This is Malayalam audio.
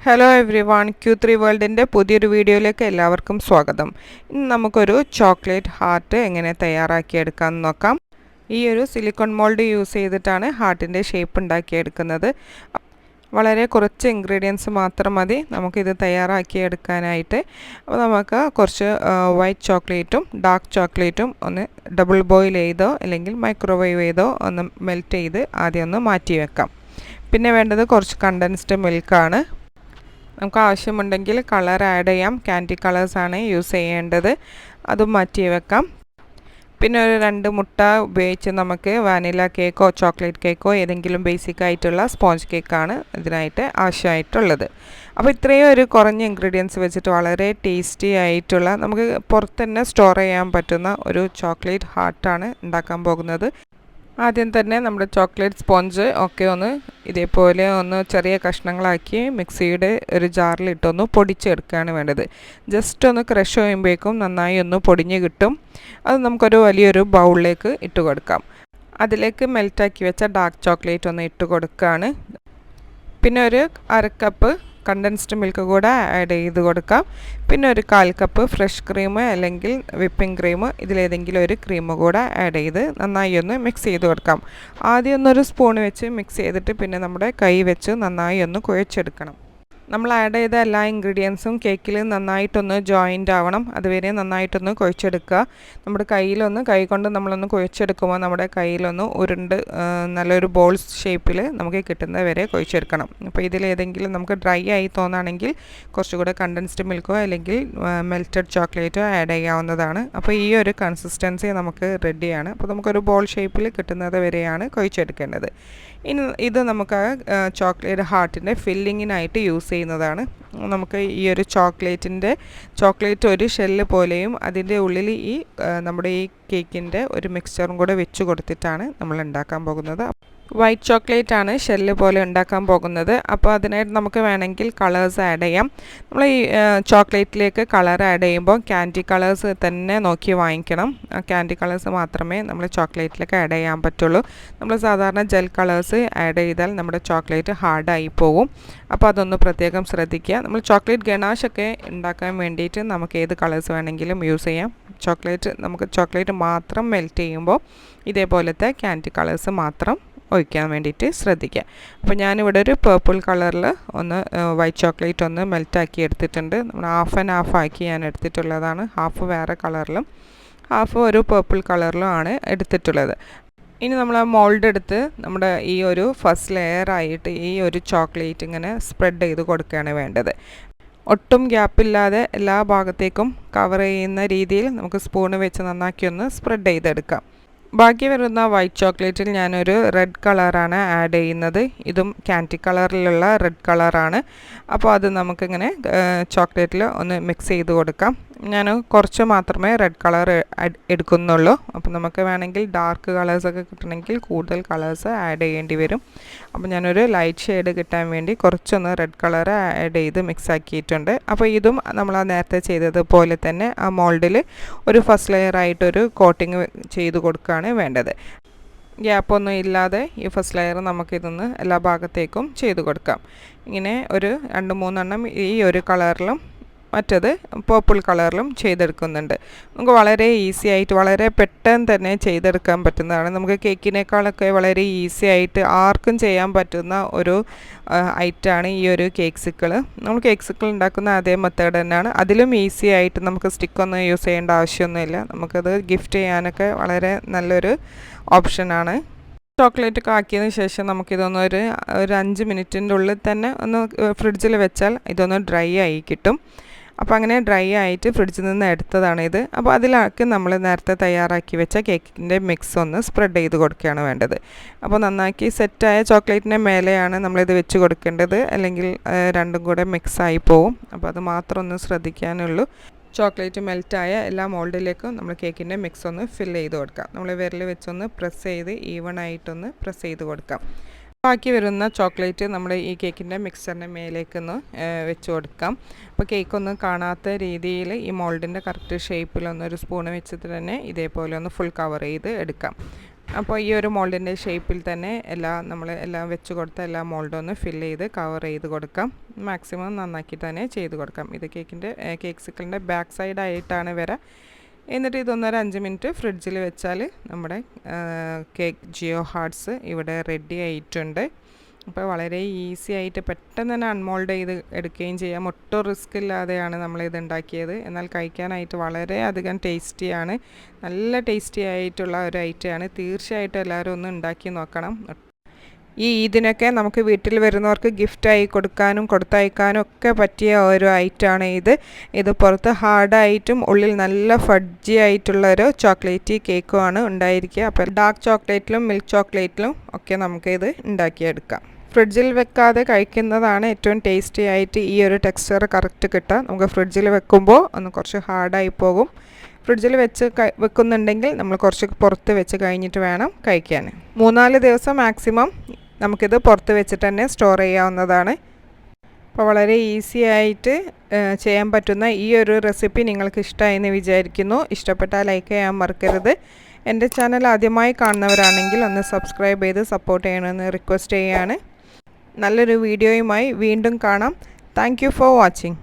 ഹലോ എവ്രി വൺ Q3 വേൾഡിൻ്റെ പുതിയൊരു വീഡിയോയിലേക്ക് എല്ലാവർക്കും സ്വാഗതം. ഇന്ന് നമുക്കൊരു ചോക്ലേറ്റ് ഹാർട്ട് എങ്ങനെ തയ്യാറാക്കിയെടുക്കാമെന്ന് നോക്കാം. ഈ ഒരു സിലിക്കോൺ മോൾഡ് യൂസ് ചെയ്തിട്ടാണ് ഹാർട്ടിൻ്റെ ഷേപ്പ് ഉണ്ടാക്കിയെടുക്കുന്നത്. വളരെ കുറച്ച് ഇൻഗ്രീഡിയൻസ് മാത്രം മതി നമുക്കിത് തയ്യാറാക്കിയെടുക്കാനായിട്ട്. അപ്പോൾ നമുക്ക് കുറച്ച് വൈറ്റ് ചോക്ലേറ്റും ഡാർക്ക് ചോക്ലേറ്റും ഒന്ന് ഡബിൾ ബോയിൽ ചെയ്തോ അല്ലെങ്കിൽ മൈക്രോവേവ് ചെയ്തോ ഒന്ന് മെൽറ്റ് ചെയ്ത് ആദ്യം ഒന്ന് മാറ്റി വെക്കാം. പിന്നെ വേണ്ടത് കുറച്ച് കണ്ടൻസ്ഡ് മിൽക്കാണ്. നമുക്ക് ആവശ്യമുണ്ടെങ്കിൽ കളർ ആഡ് ചെയ്യാം. ക്യാൻഡി കളേഴ്സാണ് യൂസ് ചെയ്യേണ്ടത്, അതും മാറ്റി വെക്കാം. പിന്നെ ഒരു 2 മുട്ട ഉപയോഗിച്ച് നമുക്ക് വാനില കേക്കോ ചോക്ലേറ്റ് കേക്കോ ഏതെങ്കിലും ബേസിക് ആയിട്ടുള്ള സ്പോഞ്ച് കേക്കാണ് ഇതിനായിട്ട് ആവശ്യമായിട്ടുള്ളത്. അപ്പോൾ ഇത്രയും ഒരു കുറഞ്ഞ ഇൻഗ്രീഡിയൻസ് വെച്ചിട്ട് വളരെ ടേസ്റ്റി ആയിട്ടുള്ള നമുക്ക് പുറത്ത് തന്നെ സ്റ്റോർ ചെയ്യാൻ പറ്റുന്ന ഒരു ചോക്ലേറ്റ് ഹാർട്ടാണ് ഉണ്ടാക്കാൻ പോകുന്നത്. ആദ്യം തന്നെ നമ്മുടെ ചോക്ലേറ്റ് സ്പോഞ്ച് ഒക്കെ ഒന്ന് ഇതേപോലെ ഒന്ന് ചെറിയ കഷ്ണങ്ങളാക്കി മിക്സിയുടെ ഒരു ജാറിലിട്ടൊന്ന് പൊടിച്ചെടുക്കുകയാണ് വേണ്ടത്. ജസ്റ്റ് ഒന്ന് ക്രഷ് ചെയ്യുമ്പോഴേക്കും നന്നായി ഒന്ന് പൊടിഞ്ഞ് കിട്ടും. അത് നമുക്കൊരു വലിയൊരു ബൗളിലേക്ക് ഇട്ട് കൊടുക്കാം. അതിലേക്ക് മെൽറ്റാക്കി വെച്ച ഡാർക്ക് ചോക്ലേറ്റ് ഒന്ന് ഇട്ട് കൊടുക്കുകയാണ്. പിന്നെ ഒരു 1/2 കപ്പ് കണ്ടൻസ്ഡ് മിൽക്ക് കൂടെ ആഡ് ചെയ്ത് കൊടുക്കാം. പിന്നെ ഒരു 1/4 കപ്പ് ഫ്രഷ് ക്രീം അല്ലെങ്കിൽ വിപ്പിംഗ് ക്രീം, ഇതിലേതെങ്കിലും ഒരു ക്രീം കൂടെ ആഡ് ചെയ്ത് നന്നായി ഒന്ന് മിക്സ് ചെയ്ത് കൊടുക്കാം. ആദ്യം ഒന്നൊരു സ്പൂൺ വെച്ച് മിക്സ് ചെയ്തിട്ട് പിന്നെ നമ്മുടെ കൈ വെച്ച് നന്നായി ഒന്ന് കുഴച്ചെടുക്കണം. നമ്മൾ ആഡ് ചെയ്ത എല്ലാ ഇൻഗ്രീഡിയൻസും കേക്കിൽ നന്നായിട്ടൊന്ന് ജോയിൻ്റ് ആവണം. അതുവരെ നന്നായിട്ടൊന്ന് കുഴച്ചെടുക്കുക. നമ്മുടെ കൈ കൊണ്ട് നമ്മളൊന്ന് കുഴച്ചെടുക്കുമ്പോൾ നമ്മുടെ കയ്യിലൊന്ന് ഉരുണ്ട് നല്ലൊരു ബോൾസ് ഷേപ്പിൽ നമുക്ക് കിട്ടുന്നത് വരെ കുഴച്ചെടുക്കണം. അപ്പോൾ ഇതിലേതെങ്കിലും നമുക്ക് ഡ്രൈ ആയി തോന്നുകയാണെങ്കിൽ കുറച്ചുകൂടെ കണ്ടൻസ്ഡ് മിൽക്കോ അല്ലെങ്കിൽ മെൽറ്റഡ് ചോക്ലേറ്റോ ആഡ് ചെയ്യാവുന്നതാണ്. അപ്പോൾ ഈ ഒരു കൺസിസ്റ്റൻസി നമുക്ക് റെഡിയാണ്. അപ്പോൾ നമുക്കൊരു ബോൾ ഷേപ്പിൽ കിട്ടുന്നത് വരെയാണ് കുഴച്ചെടുക്കേണ്ടത്. ഇനി ഇത് നമുക്ക് ചോക്ലേറ്റ് ഹാർട്ടിൻ്റെ ഫില്ലിങ്ങിനായിട്ട് യൂസ് ചെയ്യുന്നതാണ്. നമുക്ക് ഈ ഒരു ചോക്ലേറ്റ് ഒരു ഷെല്ല് പോലെയും അതിൻ്റെ ഉള്ളിൽ ഈ നമ്മുടെ ഈ കേക്കിൻ്റെ ഒരു മിക്സ്ചറും കൂടെ വെച്ച് കൊടുത്തിട്ടാണ് നമ്മൾ ഉണ്ടാക്കാൻ പോകുന്നത്. വൈറ്റ് ചോക്ലേറ്റ് ആണ് ഷെല്ല് പോലെ ഉണ്ടാക്കാൻ പോകുന്നത്. അപ്പോൾ അതിനായിട്ട് നമുക്ക് വേണമെങ്കിൽ കളേഴ്സ് ആഡ് ചെയ്യാം. നമ്മൾ ഈ ചോക്ലേറ്റിലേക്ക് കളർ ആഡ് ചെയ്യുമ്പോൾ ക്യാൻഡി കളേഴ്സ് തന്നെ നോക്കി വാങ്ങിക്കണം. ക്യാൻഡി കളേഴ്സ് മാത്രമേ നമ്മൾ ചോക്ലേറ്റിലേക്ക് ആഡ് ചെയ്യാൻ പറ്റുള്ളൂ. നമ്മൾ സാധാരണ ജെൽ കളേഴ്സ് ആഡ് ചെയ്താൽ നമ്മുടെ ചോക്ലേറ്റ് ഹാർഡായി പോകും. അപ്പോൾ അതൊന്ന് പ്രത്യേകം ശ്രദ്ധിക്കുക. നമ്മൾ ചോക്ലേറ്റ് ഗണാഷൊക്കെ ഉണ്ടാക്കാൻ വേണ്ടിയിട്ട് നമുക്ക് ഏത് കളേഴ്സ് വേണമെങ്കിലും യൂസ് ചെയ്യാം. നമുക്ക് ചോക്ലേറ്റ് മാത്രം മെൽറ്റ് ചെയ്യുമ്പോൾ ഇതേപോലത്തെ ക്യാൻഡി കളേഴ്സ് മാത്രം ഒഴിക്കാൻ വേണ്ടിയിട്ട് ശ്രദ്ധിക്കുക. അപ്പോൾ ഞാനിവിടെ ഒരു പേർപ്പിൾ കളറിൽ ഒന്ന് വൈറ്റ് ചോക്ലേറ്റ് ഒന്ന് മെൽറ്റാക്കി എടുത്തിട്ടുണ്ട്. നമ്മൾ ഹാഫ് ആൻഡ് ഹാഫ് ആക്കി ഞാൻ എടുത്തിട്ടുള്ളതാണ്. ഹാഫ് വേറെ കളറിലും ഹാഫ് ഒരു പേർപ്പിൾ കളിലും ആണ് എടുത്തിട്ടുള്ളത്. ഇനി നമ്മൾ ആ മോൾഡ് എടുത്ത് നമ്മുടെ ഈ ഒരു ഫസ്റ്റ് ലെയർ ആയിട്ട് ഈ ഒരു ചോക്ലേറ്റ് ഇങ്ങനെ സ്പ്രെഡ് ചെയ്ത് കൊടുക്കുകയാണ് വേണ്ടത്. ഒട്ടും ഗ്യാപ്പില്ലാതെ എല്ലാ ഭാഗത്തേക്കും കവർ ചെയ്യുന്ന രീതിയിൽ നമുക്ക് സ്പൂണ് വെച്ച് നന്നാക്കി ഒന്ന് സ്പ്രെഡ് ചെയ്തെടുക്കാം. ബാക്കി വരുന്ന വൈറ്റ് ചോക്ലേറ്റിൽ ഞാനൊരു റെഡ് കളറാണ് ആഡ് ചെയ്യുന്നത്. ഇതും ക്യാൻഡി കളറിലുള്ള റെഡ് കളറാണ്. അപ്പോൾ അത് നമുക്കിങ്ങനെ ചോക്ലേറ്റിൽ ഒന്ന് മിക്സ് ചെയ്ത് കൊടുക്കാം. ഞാൻ കുറച്ച് മാത്രമേ റെഡ് കളർ എടുക്കുന്നുള്ളൂ. അപ്പോൾ നമുക്ക് വേണമെങ്കിൽ ഡാർക്ക് കളേഴ്സൊക്കെ കിട്ടണമെങ്കിൽ കൂടുതൽ കളേഴ്സ് ആഡ് ചെയ്യേണ്ടി വരും. അപ്പോൾ ഞാനൊരു ലൈറ്റ് ഷെയ്ഡ് കിട്ടാൻ വേണ്ടി കുറച്ചൊന്ന് റെഡ് കളർ ആഡ് ചെയ്ത് മിക്സ് ആക്കിയിട്ടുണ്ട്. അപ്പോൾ ഇതും നമ്മൾ നേരത്തെ ചെയ്തതുപോലെ തന്നെ ആ മോൾഡിൽ ഒരു ഫസ്റ്റ് ലെയറായിട്ടൊരു കോട്ടിങ് ചെയ്ത് കൊടുക്കുകയാണ് വേണ്ടത്. ഗ്യാപ്പൊന്നും ഇല്ലാതെ ഈ ഫസ്റ്റ് ലെയർ നമുക്കിതൊന്ന് എല്ലാ ഭാഗത്തേക്കും ചെയ്ത് കൊടുക്കാം. ഇങ്ങനെ ഒരു 2-3 എണ്ണം ഈ ഒരു കളറിലും മറ്റത് പർപ്പിൾ കളറിലും ചെയ്തെടുക്കുന്നുണ്ട്. നമുക്ക് വളരെ ഈസി ആയിട്ട് വളരെ പെട്ടെന്ന് തന്നെ ചെയ്തെടുക്കാൻ പറ്റുന്നതാണ്. നമുക്ക് കേക്കിനേക്കാളൊക്കെ വളരെ ഈസി ആയിട്ട് ആർക്കും ചെയ്യാൻ പറ്റുന്ന ഒരു ഐറ്റമാണ് ഈ ഒരു കേക്ക്സിക്കിൾ. നമ്മൾ കേക്ക്സിക്കിൾ ഉണ്ടാക്കുന്ന അതേ മെത്തേഡ് തന്നെയാണ്. അതിലും ഈസി ആയിട്ട് നമുക്ക് സ്റ്റിക്കൊന്നും യൂസ് ചെയ്യേണ്ട ആവശ്യമൊന്നുമില്ല. നമുക്കത് ഗിഫ്റ്റ് ചെയ്യാനൊക്കെ വളരെ നല്ലൊരു ഓപ്ഷനാണ്. ചോക്ലേറ്റ് ഒക്കെ ആക്കിയതിന് ശേഷം നമുക്കിതൊന്ന് ഒരു 5 മിനിറ്റിൻ്റെ ഉള്ളിൽ തന്നെ ഒന്ന് ഫ്രിഡ്ജിൽ വെച്ചാൽ ഇതൊന്ന് ഡ്രൈ ആയി കിട്ടും. അപ്പോൾ അങ്ങനെ ഡ്രൈ ആയിട്ട് ഫ്രിഡ്ജിൽ നിന്ന് എടുത്തതാണ് ഇത്. അപ്പോൾ അതിലാക്കി നമ്മൾ നേരത്തെ തയ്യാറാക്കി വെച്ച കേക്കിൻ്റെ മിക്സ് ഒന്ന് സ്പ്രെഡ് ചെയ്ത് കൊടുക്കുകയാണ് വേണ്ടത്. അപ്പോൾ നന്നാക്കി സെറ്റായ ചോക്ലേറ്റിൻ്റെ മേലെയാണ് നമ്മളിത് വെച്ച് കൊടുക്കേണ്ടത്, അല്ലെങ്കിൽ രണ്ടും കൂടെ മിക്സായി പോവും. അപ്പോൾ അത് മാത്രം ഒന്ന് ശ്രദ്ധിക്കാനുള്ളൂ. ചോക്ലേറ്റ് മെൽറ്റായ എല്ലാ മോൾഡിലേക്കും നമ്മൾ കേക്കിൻ്റെ മിക്സ് ഒന്ന് ഫിൽ ചെയ്ത് കൊടുക്കാം. നമ്മൾ വിരൽ വെച്ചൊന്ന് പ്രസ് ചെയ്ത് ഈവണായിട്ടൊന്ന് പ്രസ് ചെയ്ത് കൊടുക്കാം. ബാക്കി വരുന്ന ചോക്ലേറ്റ് നമ്മുടെ ഈ കേക്കിൻ്റെ മിക്സറിൻ്റെ മേലേക്കൊന്ന് വെച്ച് കൊടുക്കാം. അപ്പോൾ കേക്കൊന്നും കാണാത്ത രീതിയിൽ ഈ മോൾഡിൻ്റെ കറക്റ്റ് ഷേപ്പിലൊന്ന് ഒരു സ്പൂണ് വെച്ചിട്ട് തന്നെ ഇതേപോലെ ഒന്ന് ഫുൾ കവർ ചെയ്ത് എടുക്കാം. അപ്പോൾ ഈ ഒരു മോൾഡിൻ്റെ ഷേപ്പിൽ തന്നെ എല്ലാം വെച്ച് കൊടുത്ത എല്ലാ മോൾഡും ഒന്ന് ഫില്ല് ചെയ്ത് കവർ ചെയ്ത് കൊടുക്കാം. മാക്സിമം നന്നാക്കി തന്നെ ചെയ്ത് കൊടുക്കാം. ഇത് കേക്ക്സിക്കിളിൻ്റെ ബാക്ക് സൈഡായിട്ടാണ് വരാം. എന്നിട്ട് ഇതൊന്നൊരു 5 മിനിറ്റ് ഫ്രിഡ്ജിൽ വെച്ചാൽ നമ്മുടെ കേക്ക് ജിയോ ഹാർട്ട്സ് ഇവിടെ റെഡി ആയിട്ടുണ്ട്. അപ്പോൾ വളരെ ഈസി ആയിട്ട് പെട്ടെന്ന് തന്നെ അൺമോൾഡ് ചെയ്ത് എടുക്കുകയും ചെയ്യാം. ഒട്ടും റിസ്ക് ഇല്ലാതെയാണ് നമ്മളിത് ഉണ്ടാക്കിയത്. എന്നാൽ കഴിക്കാനായിട്ട് വളരെയധികം ടേസ്റ്റിയാണ്. നല്ല ടേസ്റ്റി ആയിട്ടുള്ള ഒരു ഐറ്റമാണ്. തീർച്ചയായിട്ടും എല്ലാവരും ഒന്ന് ഉണ്ടാക്കി നോക്കണം. ഈ ഈദിനൊക്കെ നമുക്ക് വീട്ടിൽ വരുന്നവർക്ക് ഗിഫ്റ്റായി കൊടുക്കാനും കൊടുത്തയക്കാനും ഒക്കെ പറ്റിയ ഒരു ഐറ്റമാണ് ഇത് പുറത്ത് ഹാർഡായിട്ടും ഉള്ളിൽ നല്ല ഫഡ്ജി ആയിട്ടുള്ളൊരു ചോക്ലേറ്റി കേക്കുമാണ് ഉണ്ടായിരിക്കുക. അപ്പോൾ ഡാർക്ക് ചോക്ലേറ്റിലും മിൽക്ക് ചോക്ലേറ്റിലും ഒക്കെ നമുക്കിത് ഉണ്ടാക്കിയെടുക്കാം. ഫ്രിഡ്ജിൽ വെക്കാതെ കഴിക്കുന്നതാണ് ഏറ്റവും ടേസ്റ്റി ആയിട്ട് ഈ ഒരു ടെക്സ്ചർ കറക്റ്റ് കിട്ടുക. നമുക്ക് ഫ്രിഡ്ജിൽ വെക്കുമ്പോൾ ഒന്ന് കുറച്ച് ഹാർഡായി പോകും. ഫ്രിഡ്ജിൽ വെക്കുന്നുണ്ടെങ്കിൽ നമ്മൾ കുറച്ച് പുറത്ത് വെച്ച് കഴിഞ്ഞിട്ട് വേണം കഴിക്കാൻ. 3-4 ദിവസം മാക്സിമം നമുക്കിത് പുറത്ത് വെച്ചിട്ട് തന്നെ സ്റ്റോർ ചെയ്യാവുന്നതാണ്. അപ്പോൾ വളരെ ഈസി ആയിട്ട് ചെയ്യാൻ പറ്റുന്ന ഈ ഒരു റെസിപ്പി നിങ്ങൾക്ക് ഇഷ്ടമായെന്ന് വിചാരിക്കുന്നു. ഇഷ്ടപ്പെട്ടാൽ ലൈക്ക് ചെയ്യാൻ മറക്കരുത്. എൻ്റെ ചാനൽ ആദ്യമായി കാണുന്നവരാണെങ്കിൽ ഒന്ന് സബ്സ്ക്രൈബ് ചെയ്ത് സപ്പോർട്ട് ചെയ്യണമെന്ന് റിക്വസ്റ്റ് ചെയ്യുകയാണ്. നല്ലൊരു വീഡിയോയുമായി വീണ്ടും കാണാം. Thank you for watching.